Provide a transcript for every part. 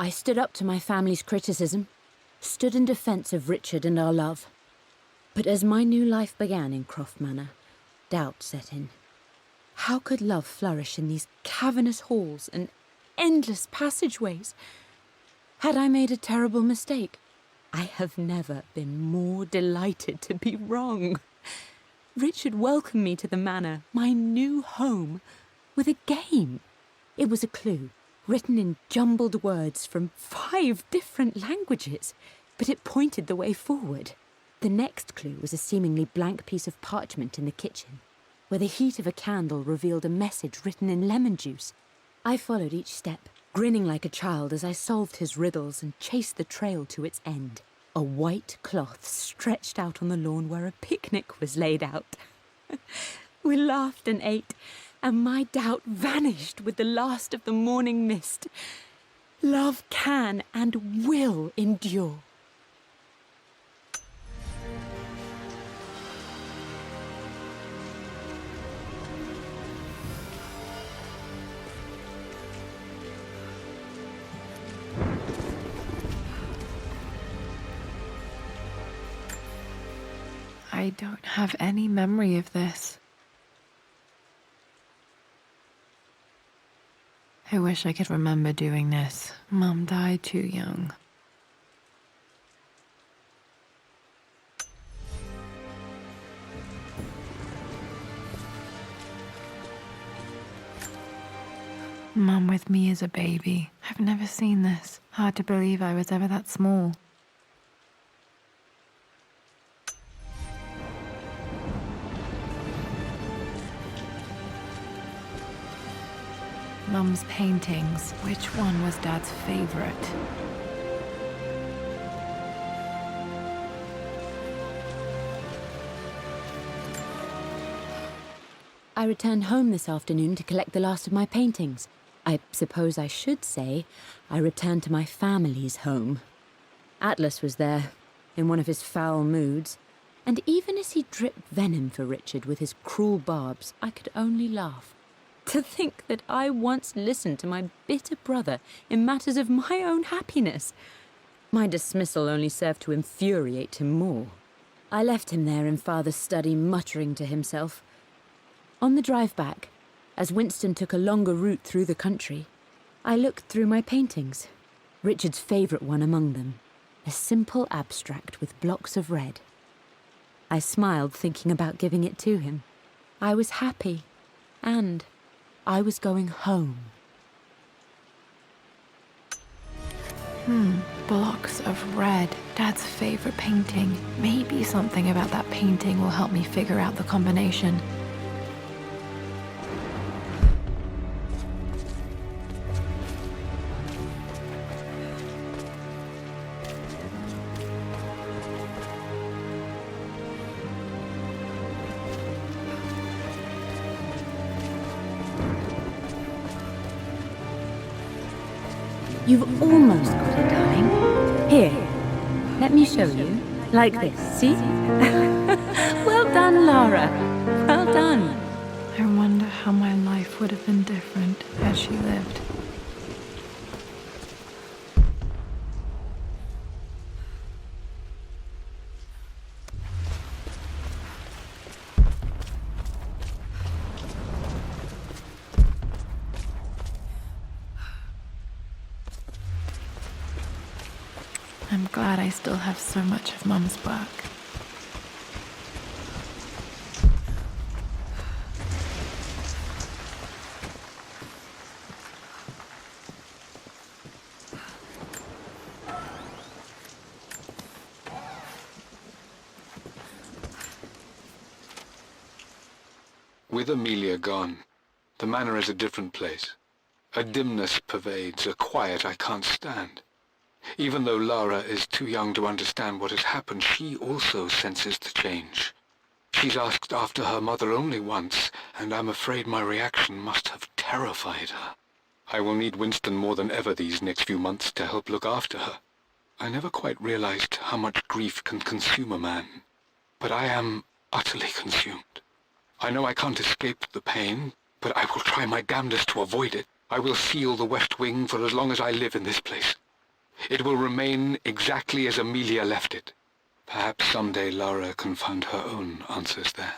I stood up to my family's criticism, stood in defense of Richard and our love. But as my new life began in Croft Manor, doubt set in. How could love flourish in these cavernous halls and endless passageways? Had I made a terrible mistake? I have never been more delighted to be wrong. Richard welcomed me to the manor, my new home, with a game. It was a clue, written in jumbled words from 5 different languages, but it pointed the way forward. The next clue was a seemingly blank piece of parchment in the kitchen, where the heat of a candle revealed a message written in lemon juice. I followed each step, grinning like a child as I solved his riddles and chased the trail to its end. A white cloth stretched out on the lawn where a picnic was laid out. We laughed and ate, and my doubt vanished with the last of the morning mist. Love can and will endure. I don't have any memory of this. I wish I could remember doing this. Mum died too young. Mum with me as a baby. I've never seen this. Hard to believe I was ever that small. Mum's paintings. Which one was Dad's favorite? I returned home this afternoon to collect the last of my paintings. I suppose I should say I returned to my family's home. Atlas was there, in one of his foul moods, and even as he dripped venom for Richard with his cruel barbs, I could only laugh. To think that I once listened to my bitter brother in matters of my own happiness. My dismissal only served to infuriate him more. I left him there in Father's study, muttering to himself. On the drive back, as Winston took a longer route through the country, I looked through my paintings, Richard's favourite one among them, a simple abstract with blocks of red. I smiled, thinking about giving it to him. I was happy, and I was going home. Blocks of red. Dad's favorite painting. Maybe something about that painting will help me figure out the combination. You've almost got it, darling. Here, let me show you. Like this, see? Well done, Lara. Well done. I wonder how my life would have been different had she lived. I'm glad I still have so much of Mum's work. With Amelia gone, the manor is a different place. A dimness pervades, a quiet I can't stand. Even though Lara is too young to understand what has happened, she also senses the change. She's asked after her mother only once, and I'm afraid my reaction must have terrified her. I will need Winston more than ever these next few months to help look after her. I never quite realized how much grief can consume a man, but I am utterly consumed. I know I can't escape the pain, but I will try my damnedest to avoid it. I will seal the West Wing for as long as I live in this place. It will remain exactly as Amelia left it. Perhaps someday Lara can find her own answers there.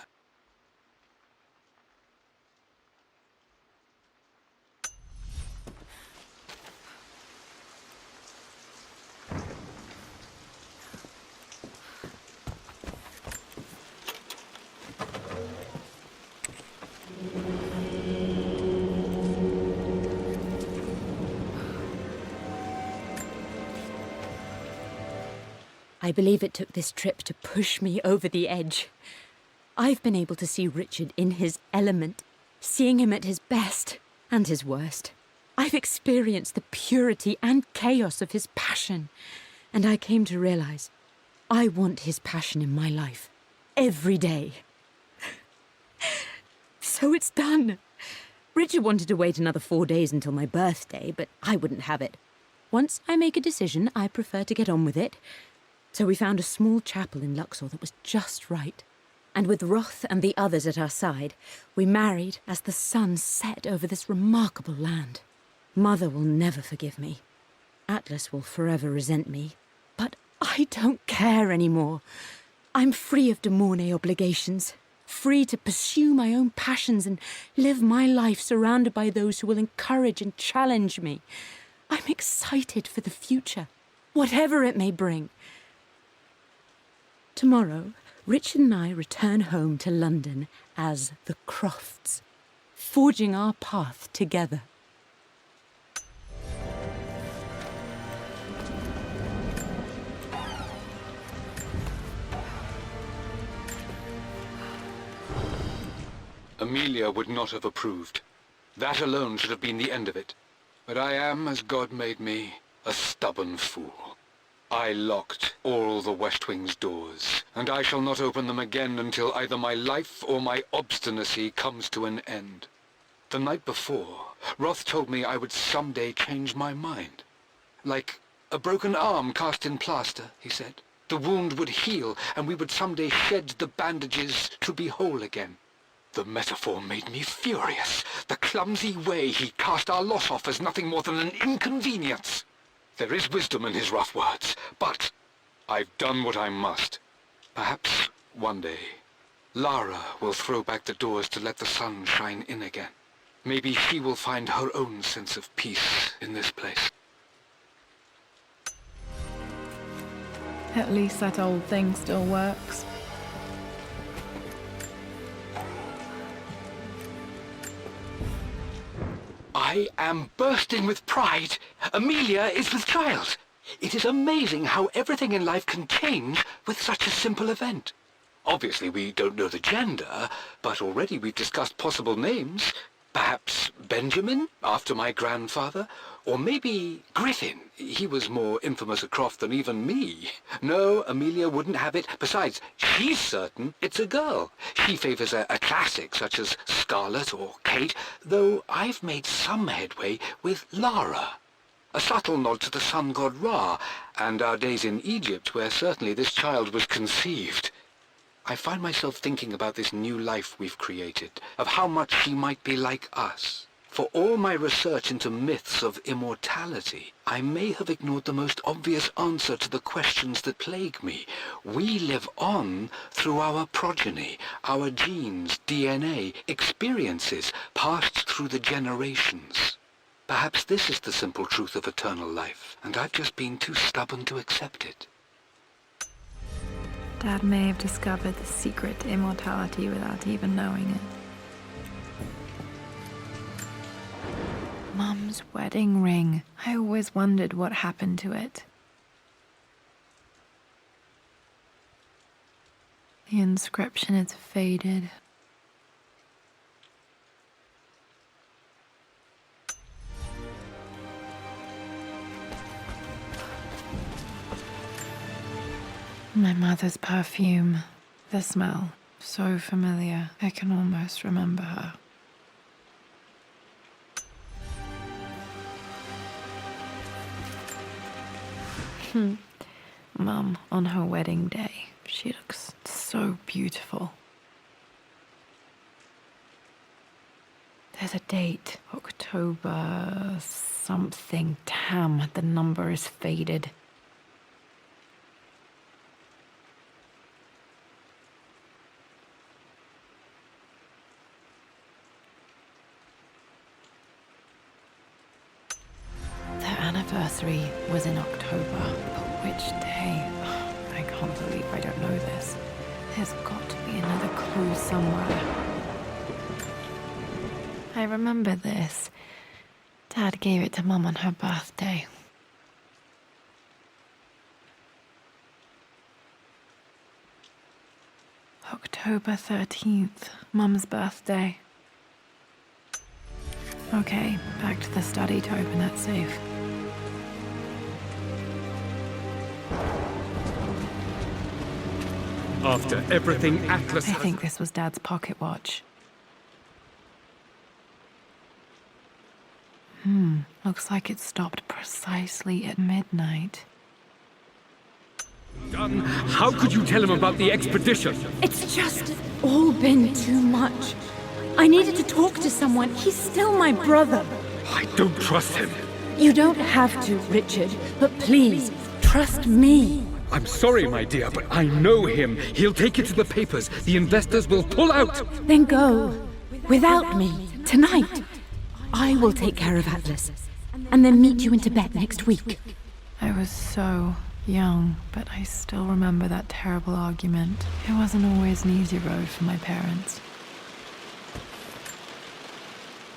I believe it took this trip to push me over the edge. I've been able to see Richard in his element, seeing him at his best and his worst. I've experienced the purity and chaos of his passion, and I came to realize I want his passion in my life every day. So it's done. Richard wanted to wait another 4 days until my birthday, but I wouldn't have it. Once I make a decision, I prefer to get on with it. So we found a small chapel in Luxor that was just right. And with Roth and the others at our side, we married as the sun set over this remarkable land. Mother will never forgive me. Atlas will forever resent me. But I don't care anymore. I'm free of de Mornay obligations, free to pursue my own passions and live my life surrounded by those who will encourage and challenge me. I'm excited for the future, whatever it may bring. Tomorrow, Richard and I return home to London as the Crofts, forging our path together. Amelia would not have approved. That alone should have been the end of it. But I am, as God made me, a stubborn fool. I locked all the West Wing's doors, and I shall not open them again until either my life or my obstinacy comes to an end. The night before, Roth told me I would someday change my mind. Like a broken arm cast in plaster, he said. The wound would heal, and we would someday shed the bandages to be whole again. The metaphor made me furious. The clumsy way he cast our loss off as nothing more than an inconvenience. There is wisdom in his rough words, but I've done what I must. Perhaps one day, Lara will throw back the doors to let the sun shine in again. Maybe she will find her own sense of peace in this place. At least that old thing still works. I am bursting with pride. Amelia is with child. It is amazing how everything in life can change with such a simple event. Obviously, we don't know the gender, but already we've discussed possible names. Perhaps Benjamin, after my grandfather, or maybe Griffin. He was more infamous at Croft than even me. No, Amelia wouldn't have it. Besides, she's certain it's a girl. She favors a classic such as Scarlet or Kate, though I've made some headway with Lara. A subtle nod to the sun god Ra, and our days in Egypt, where certainly this child was conceived. I find myself thinking about this new life we've created, of how much she might be like us. For all my research into myths of immortality, I may have ignored the most obvious answer to the questions that plague me. We live on through our progeny, our genes, DNA, experiences passed through the generations. Perhaps this is the simple truth of eternal life, and I've just been too stubborn to accept it. Dad may have discovered the secret to immortality without even knowing it. Mum's wedding ring. I always wondered what happened to it. The inscription is faded. My mother's perfume. The smell. So familiar. I can almost remember her. Mum, on her wedding day, she looks so beautiful. There's a date, October something. Damn, the number is faded. Their anniversary was in October, but which day? I can't believe I don't know this. There's got to be another clue somewhere. I remember this. Dad gave it to Mum on her birthday. October 13th, Mum's birthday. Okay, back to the study to open that safe. After everything Atlas I think this was Dad's pocket watch. Looks like it stopped precisely at midnight. done, how could you tell him about the expedition? It's just all been too much. I needed to talk to someone. He's still my brother. I don't trust him. You don't have to, Richard, but please, trust me. I'm sorry, my dear, but I know him. He'll take it to the papers. The investors will pull out. Then go. Without me. Tonight. I will take care of Atlas. And then meet you in Tibet next week. I was so young, but I still remember that terrible argument. It wasn't always an easy road for my parents.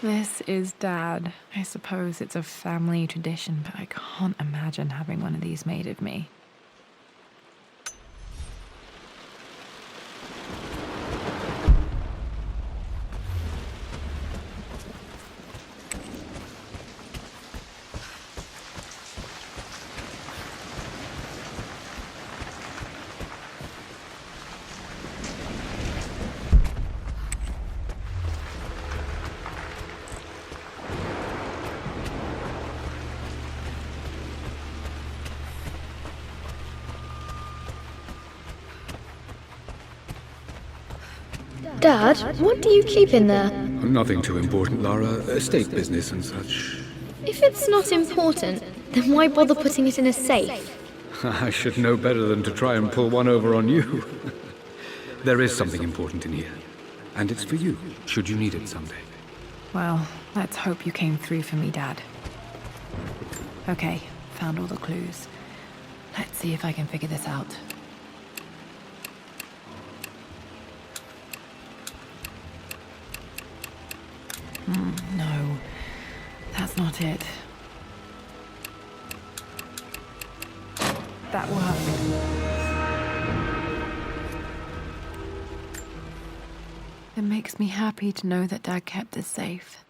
This is Dad. I suppose it's a family tradition, but I can't imagine having one of these made of me. Dad, what do you keep in there? Nothing too important, Lara. Estate business and such. If it's not important, then why bother putting it in a safe? I should know better than to try and pull one over on you. There is something important in here. And it's for you, should you need it someday. Well, let's hope you came through for me, Dad. Okay, found all the clues. Let's see if I can figure this out. No, that's not it. That worked. It makes me happy to know that Dad kept this safe.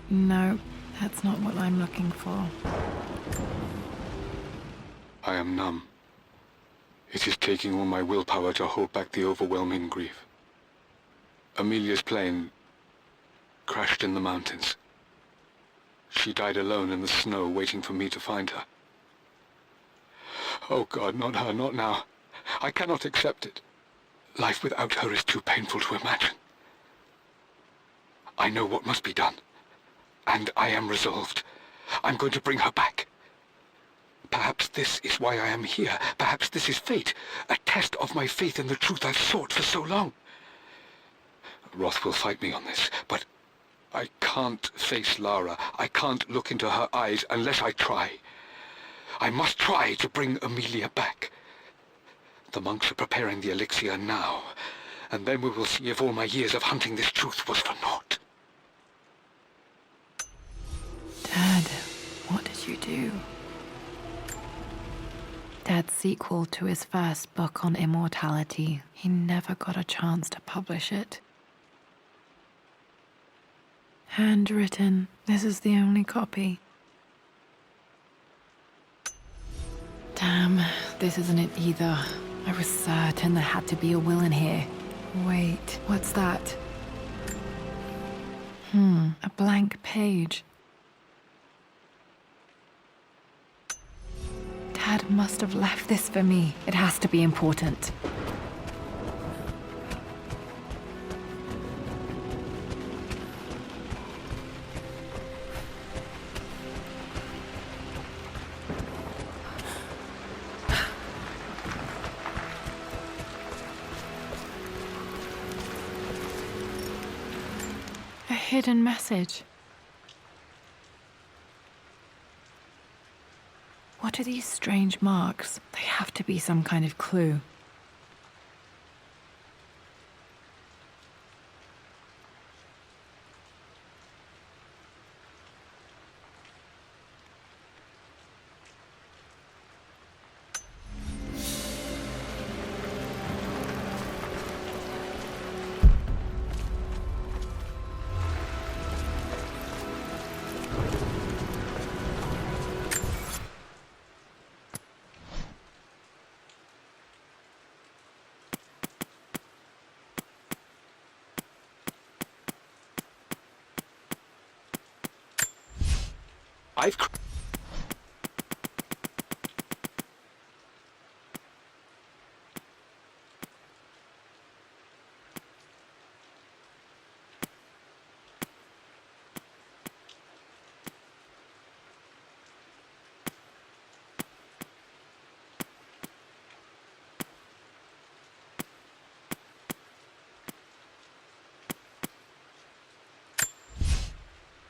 No, that's not what I'm looking for. I am numb. It is taking all my willpower to hold back the overwhelming grief. Amelia's plane crashed in the mountains. She died alone in the snow, waiting for me to find her. Oh God, not her, not now. I cannot accept it. Life without her is too painful to imagine. I know what must be done, and I am resolved. I'm going to bring her back. Perhaps this is why I am here. Perhaps this is fate, a test of my faith in the truth I've sought for so long. Roth will fight me on this, but I can't face Lara. I can't look into her eyes unless I try. I must try to bring Amelia back. The monks are preparing the elixir now, and then we will see if all my years of hunting this truth was for naught. Dad, what did you do? Dad's sequel to his first book on immortality. He never got a chance to publish it. Handwritten. This is the only copy. Damn, this isn't it either. I was certain there had to be a will in here. Wait, what's that? A blank page. Dad must have left this for me. It has to be important. hidden message. What are these strange marks? They have to be some kind of clue. I've...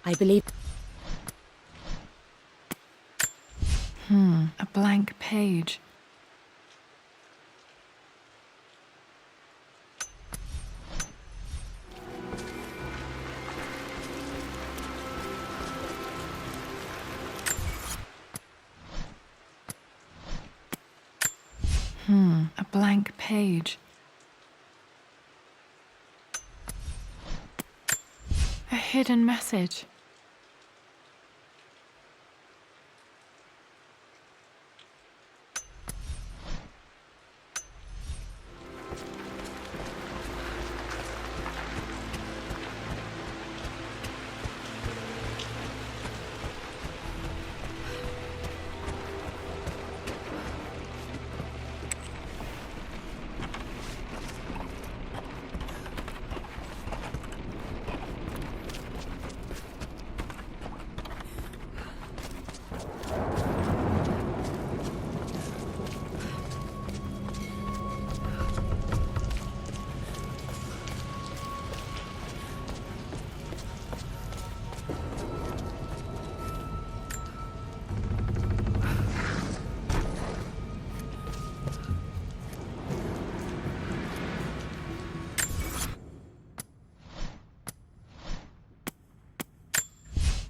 I believe... A blank page. A blank page. A hidden message.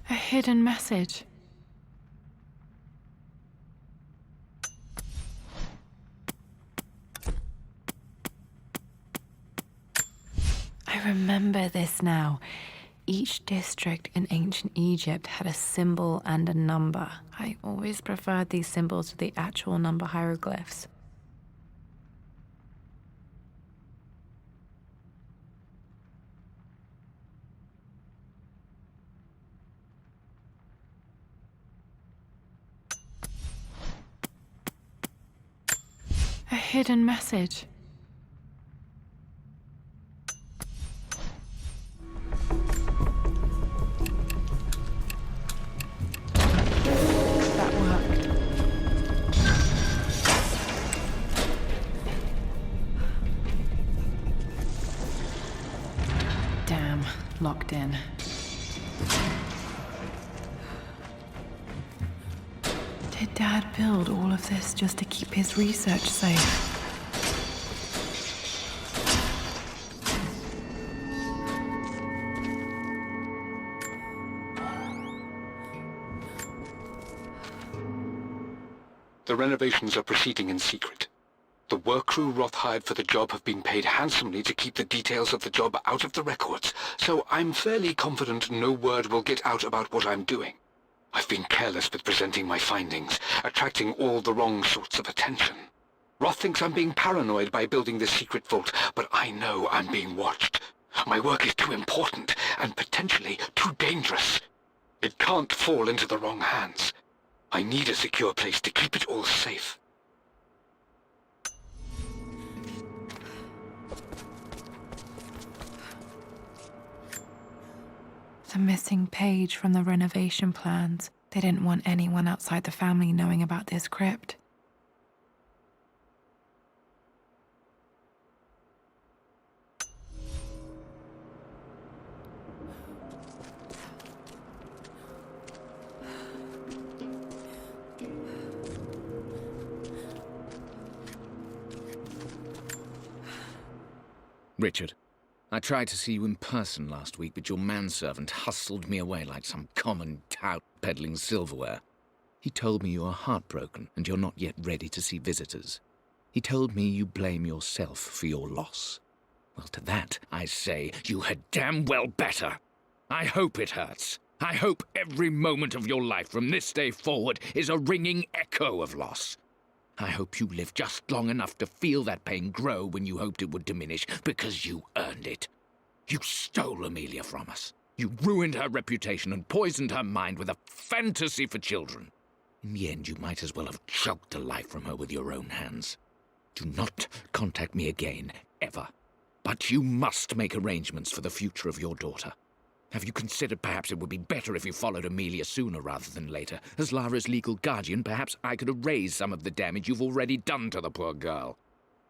A hidden message. I remember this now. Each district in ancient Egypt had a symbol and a number. I always preferred these symbols to the actual number hieroglyphs. A hidden message. That worked. Damn, locked in. Did Dad build all of this just to keep his research safe? The renovations are proceeding in secret. The work crew Roth hired for the job have been paid handsomely to keep the details of the job out of the records, so I'm fairly confident no word will get out about what I'm doing. I've been careless with presenting my findings, attracting all the wrong sorts of attention. Roth thinks I'm being paranoid by building this secret vault, but I know I'm being watched. My work is too important, and potentially too dangerous. It can't fall into the wrong hands. I need a secure place to keep it all safe. The missing page from the renovation plans. They didn't want anyone outside the family knowing about this crypt. Richard, I tried to see you in person last week, but your manservant hustled me away like some common tout peddling silverware. He told me you are heartbroken and you're not yet ready to see visitors. He told me you blame yourself for your loss. Well, to that, I say you had damn well better. I hope it hurts. I hope every moment of your life from this day forward is a ringing echo of loss. I hope you live just long enough to feel that pain grow when you hoped it would diminish, because you earned it. You stole Amelia from us. You ruined her reputation and poisoned her mind with a fantasy for children. In the end, you might as well have choked the life from her with your own hands. Do not contact me again, ever. But you must make arrangements for the future of your daughter. Have you considered perhaps it would be better if you followed Amelia sooner rather than later? As Lara's legal guardian, perhaps I could erase some of the damage you've already done to the poor girl.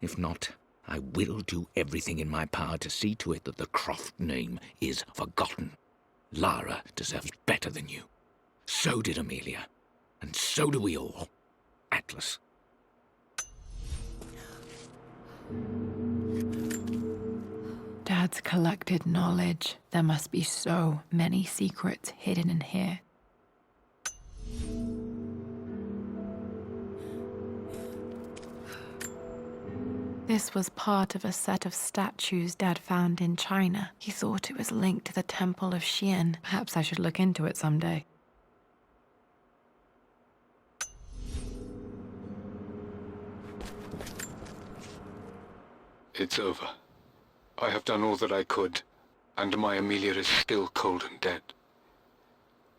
If not, I will do everything in my power to see to it that the Croft name is forgotten. Lara deserves better than you. So did Amelia. And so do we all. Atlas. Dad's collected knowledge. There must be so many secrets hidden in here. This was part of a set of statues Dad found in China. He thought it was linked to the Temple of Xian. Perhaps I should look into it someday. It's over. I have done all that I could, and my Amelia is still cold and dead.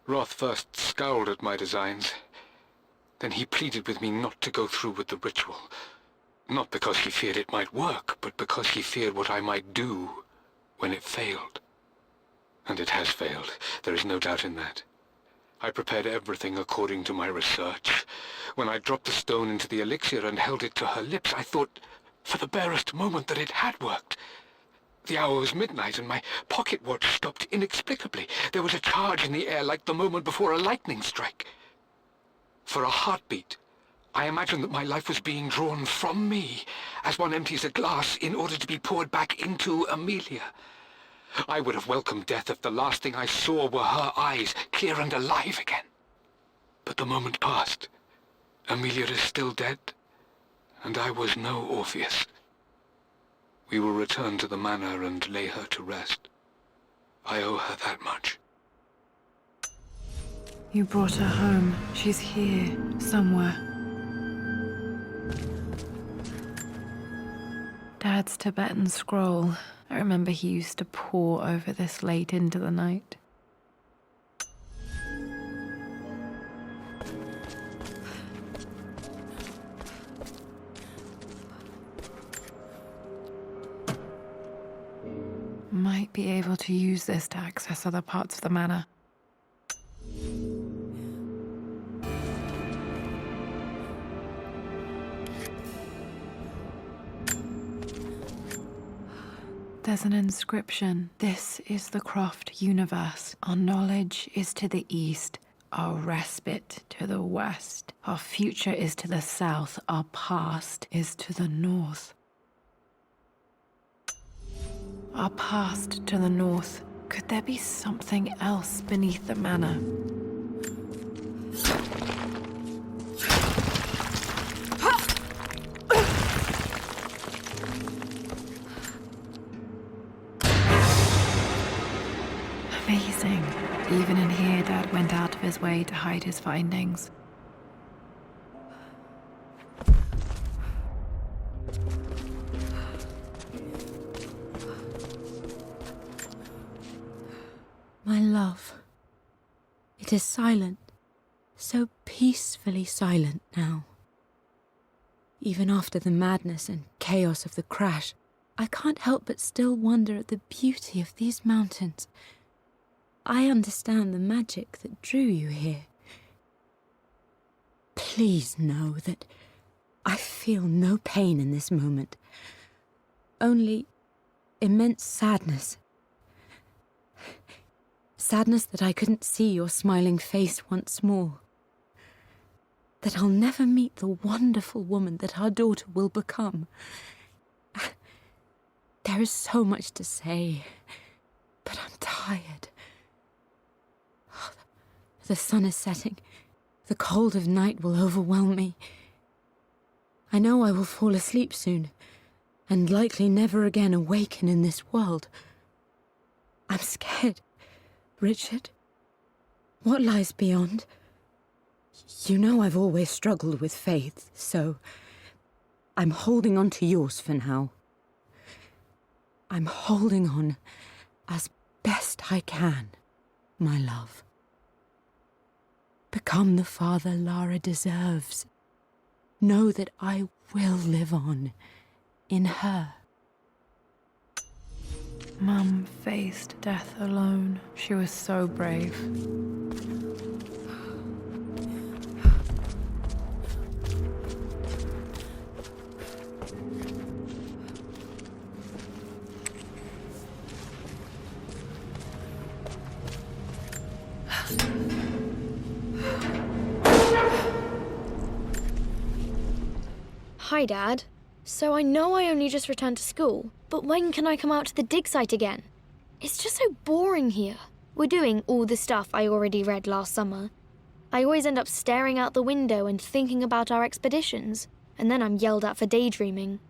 Roth first scowled at my designs. Then he pleaded with me not to go through with the ritual. Not because he feared it might work, but because he feared what I might do when it failed. And it has failed. There is no doubt in that. I prepared everything according to my research. When I dropped the stone into the elixir and held it to her lips, I thought for the barest moment that it had worked. The hour was midnight, and my pocket watch stopped inexplicably. There was a charge in the air like the moment before a lightning strike. For a heartbeat, I imagined that my life was being drawn from me, as one empties a glass in order to be poured back into Amelia. I would have welcomed death if the last thing I saw were her eyes, clear and alive again. But the moment passed. Amelia is still dead, and I was no Orpheus. We will return to the Manor and lay her to rest. I owe her that much. You brought her home. She's here, somewhere. Dad's Tibetan scroll. I remember he used to pore over this late into the night. Might be able to use this to access other parts of the manor. There's an inscription. This is the Croft universe. Our knowledge is to the east, our respite to the west. Our future is to the south, our past is to the north. Our past to the north. Could there be something else beneath the manor? Amazing. Even in here, Dad went out of his way to hide his findings. My love, it is silent, so peacefully silent now. Even after the madness and chaos of the crash, I can't help but still wonder at the beauty of these mountains. I understand the magic that drew you here. Please know that I feel no pain in this moment, only immense sadness. Sadness that I couldn't see your smiling face once more. That I'll never meet the wonderful woman that our daughter will become. There There is so much to say, but I'm tired. The sun is setting. The cold of night will overwhelm me. I know I will fall asleep soon, and likely never again awaken in this world. I'm scared. Richard, what lies beyond? You know I've always struggled with faith, so I'm holding on to yours for now. I'm holding on as best I can, my love. Become the father Lara deserves. Know that I will live on in her. Mum faced death alone. She was so brave. Hi, Dad. So I know I only just returned to school, but when can I come out to the dig site again? It's just so boring here. We're doing all the stuff I already read last summer. I always end up staring out the window and thinking about our expeditions, and then I'm yelled at for daydreaming.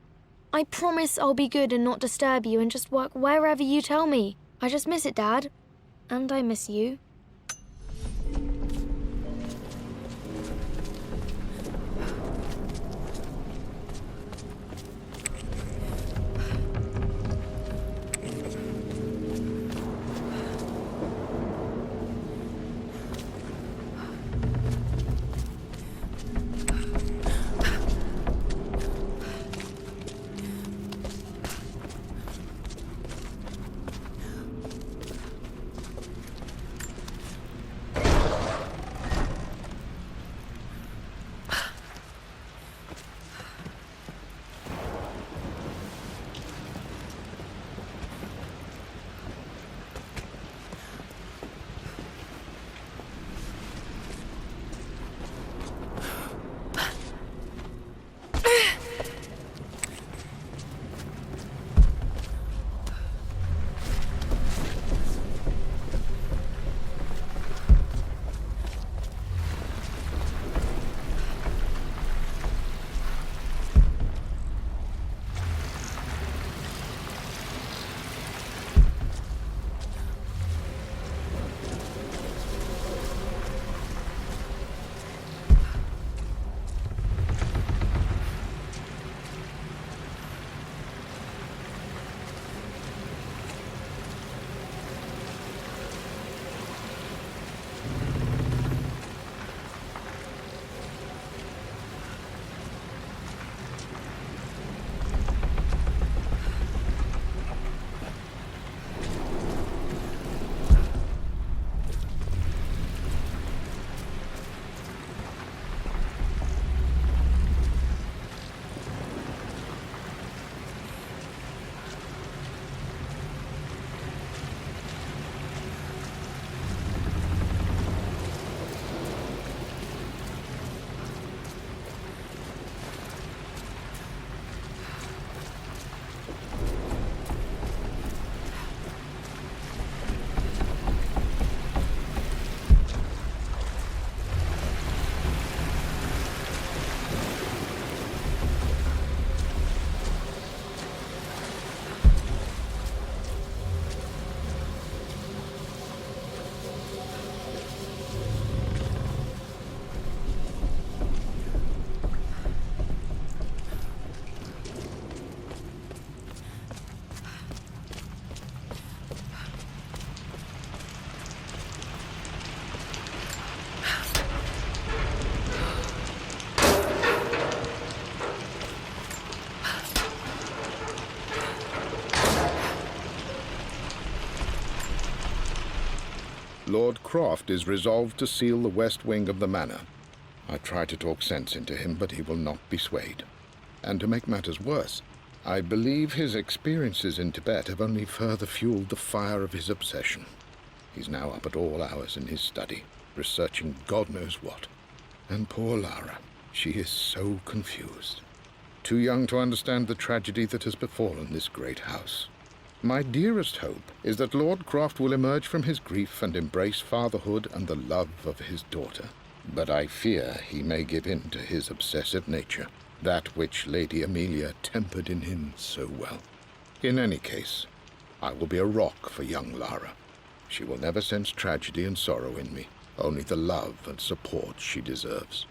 I promise I'll be good and not disturb you and just work wherever you tell me. I just miss it, Dad. And I miss you. Lord Croft is resolved to seal the west wing of the manor. I try to talk sense into him, but he will not be swayed. And to make matters worse, I believe his experiences in Tibet have only further fueled the fire of his obsession. He's now up at all hours in his study, researching God knows what. And poor Lara, she is so confused. Too young to understand the tragedy that has befallen this great house. My dearest hope is that Lord Croft will emerge from his grief and embrace fatherhood and the love of his daughter. But I fear he may give in to his obsessive nature, that which Lady Amelia tempered in him so well. In any case, I will be a rock for young Lara. She will never sense tragedy and sorrow in me, only the love and support she deserves.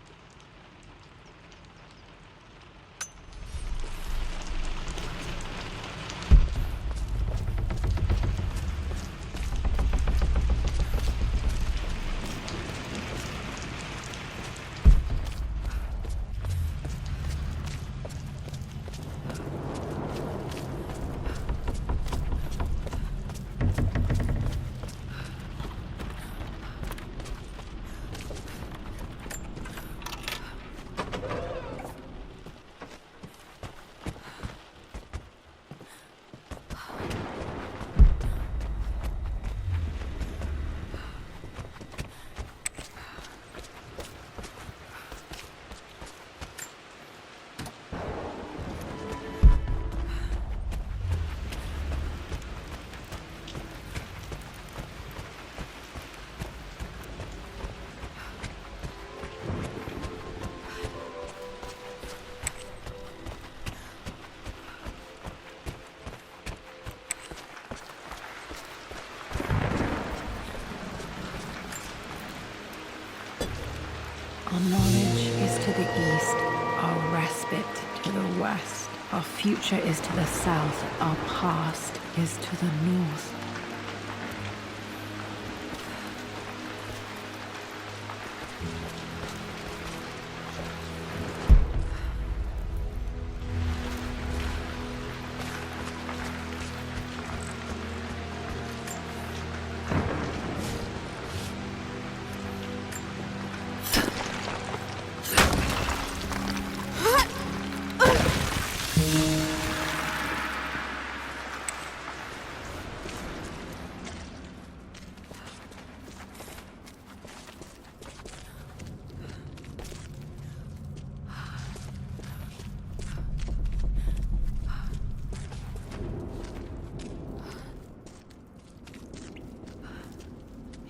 Our knowledge is to the east, our respite to the west. Our future is to the south, our past is to the north.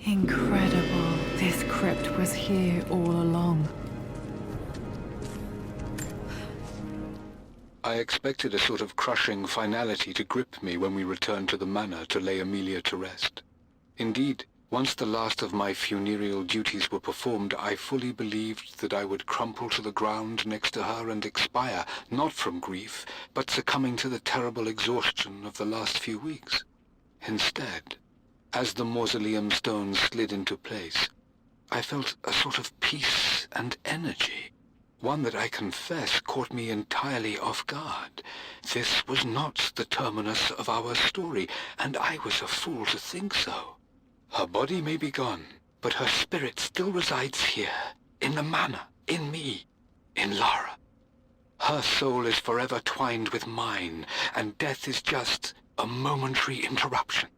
Incredible. This crypt was here all along. I expected a sort of crushing finality to grip me when we returned to the manor to lay Amelia to rest. Indeed, once the last of my funereal duties were performed, I fully believed that I would crumple to the ground next to her and expire, not from grief, but succumbing to the terrible exhaustion of the last few weeks. Instead, as the mausoleum stones slid into place, I felt a sort of peace and energy, one that I confess caught me entirely off guard. This was not the terminus of our story, and I was a fool to think so. Her body may be gone, but her spirit still resides here, in the manor, in me, in Lara. Her soul is forever twined with mine, and death is just a momentary interruption.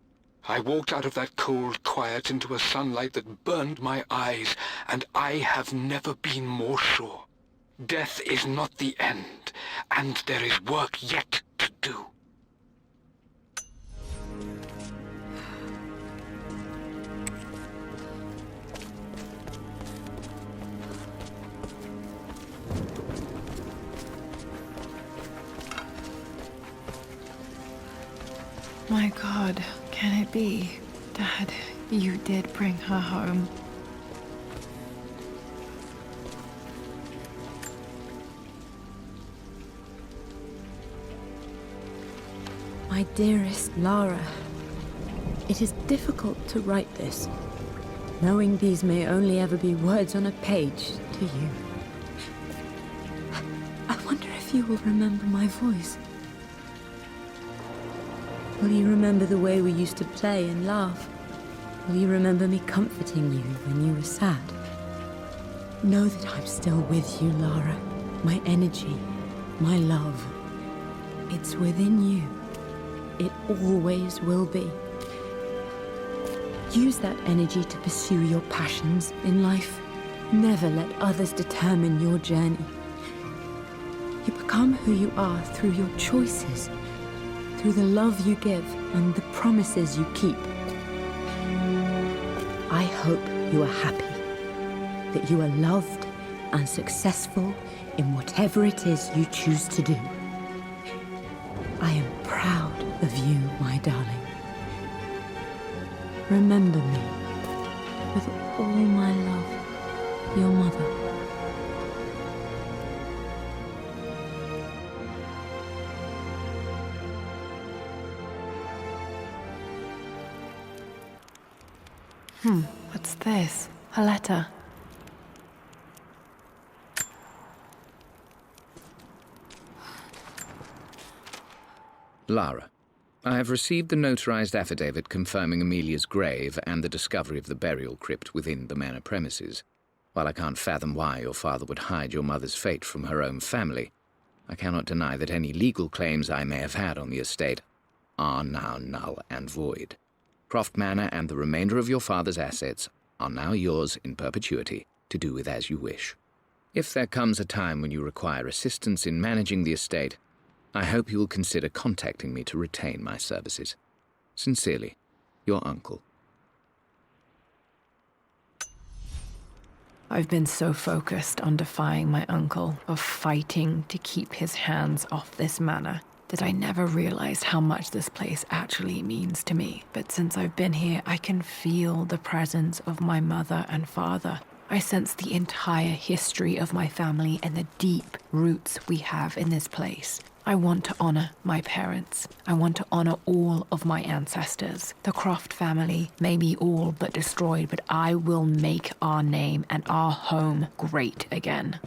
I walked out of that cold quiet into a sunlight that burned my eyes, and I have never been more sure. Death is not the end, and there is work yet to do. My God, can it be? Dad, you did bring her home. My dearest Lara, it is difficult to write this, knowing these may only ever be words on a page to you. I wonder if you will remember my voice. Will you remember the way we used to play and laugh? Will you remember me comforting you when you were sad? Know that I'm still with you, Lara. My energy, my love. It's within you. It always will be. Use that energy to pursue your passions in life. Never let others determine your journey. You become who you are through your choices, through the love you give. and the promises you keep. I hope you are happy, that you are loved and successful in whatever it is you choose to do. I am proud of you, my darling. Remember me with all my love, your mother. What's this? A letter. Lara, I have received the notarized affidavit confirming Amelia's grave and the discovery of the burial crypt within the manor premises. While I can't fathom why your father would hide your mother's fate from her own family, I cannot deny that any legal claims I may have had on the estate are now null and void. Croft Manor and the remainder of your father's assets are now yours in perpetuity to do with as you wish. If there comes a time when you require assistance in managing the estate, I hope you will consider contacting me to retain my services. Sincerely, your uncle. I've been so focused on defying my uncle, of fighting to keep his hands off this manor, that I never realized how much this place actually means to me. But since I've been here, I can feel the presence of my mother and father. I sense the entire history of my family and the deep roots we have in this place. I want to honor my parents. I want to honor all of my ancestors. The Croft family may be all but destroyed, but I will make our name and our home great again.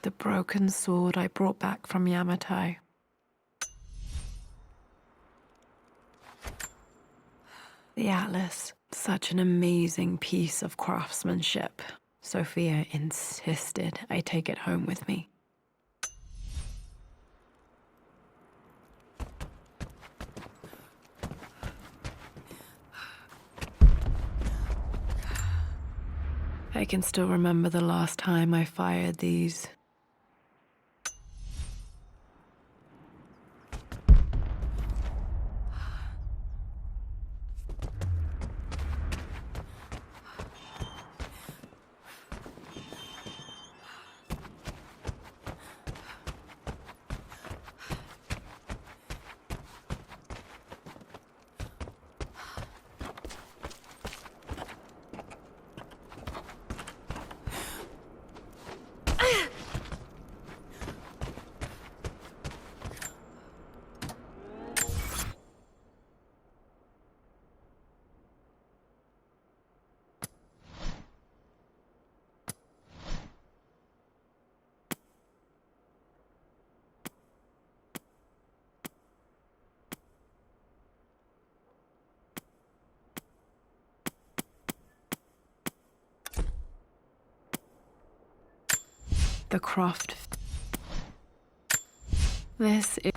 The broken sword I brought back from Yamato. The atlas, such an amazing piece of craftsmanship. Sophia insisted I take it home with me. I can still remember the last time I fired these. The Croft. This is...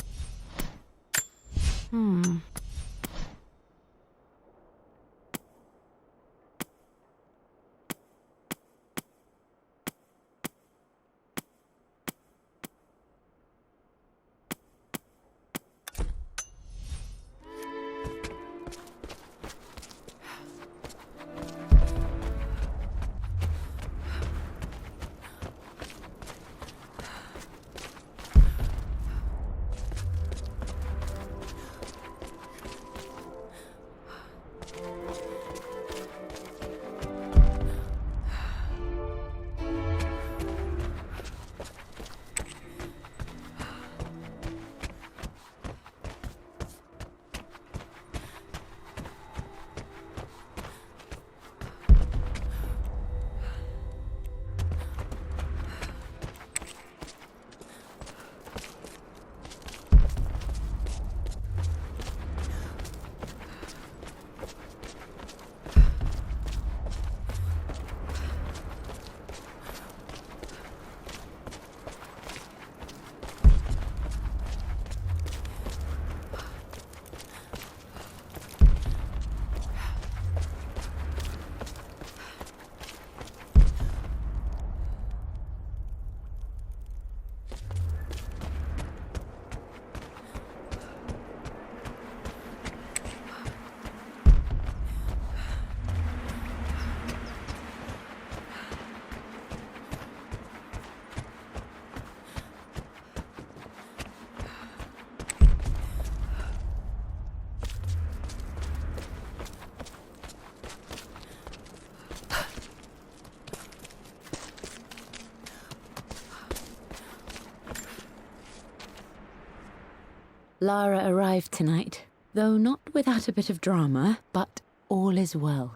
Lara arrived tonight, though not without a bit of drama, but all is well.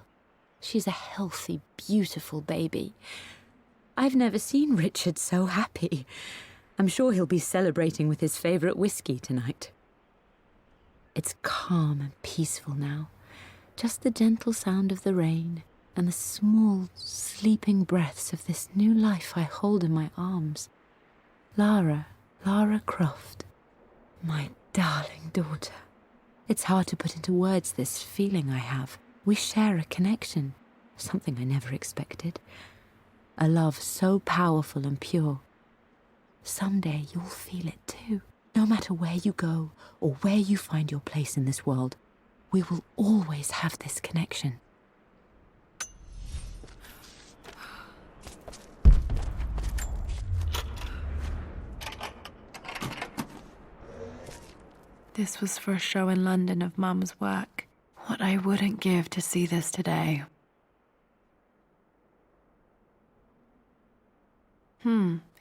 She's a healthy, beautiful baby. I've never seen Richard so happy. I'm sure he'll be celebrating with his favourite whiskey tonight. It's calm and peaceful now. Just the gentle sound of the rain and the small, sleeping breaths of this new life I hold in my arms. Lara Croft, my darling daughter. It's hard to put into words this feeling I have. We share a connection, something I never expected. A love so powerful and pure. Someday you'll feel it too. No matter where you go or where you find your place in this world, we will always have this connection. This was for a show in London of Mum's work. What I wouldn't give to see this today.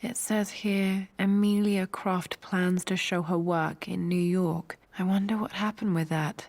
It says here, Amelia Croft plans to show her work in New York. I wonder what happened with that.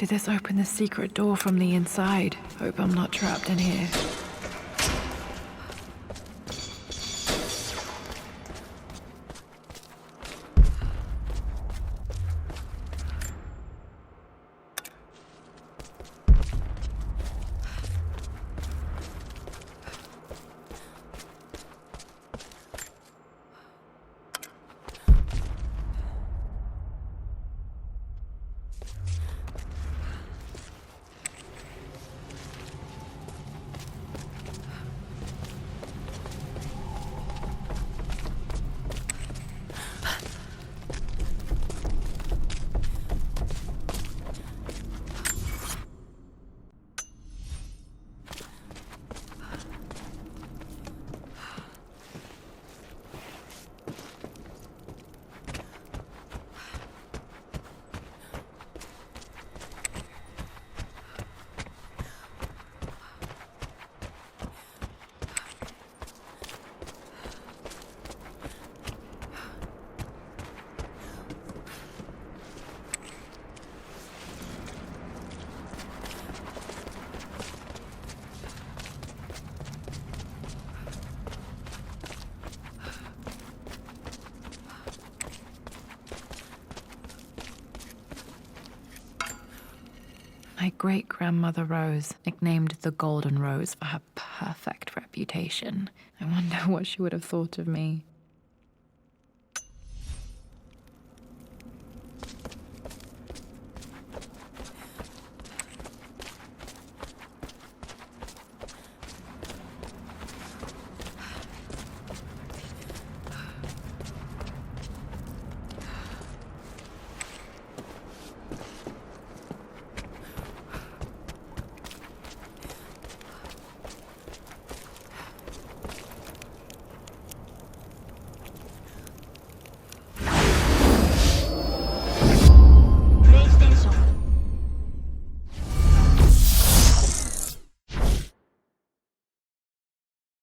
Did this open the secret door from the inside? Hope I'm not trapped in here. My great-grandmother Rose, nicknamed the Golden Rose for her perfect reputation. I wonder what she would have thought of me.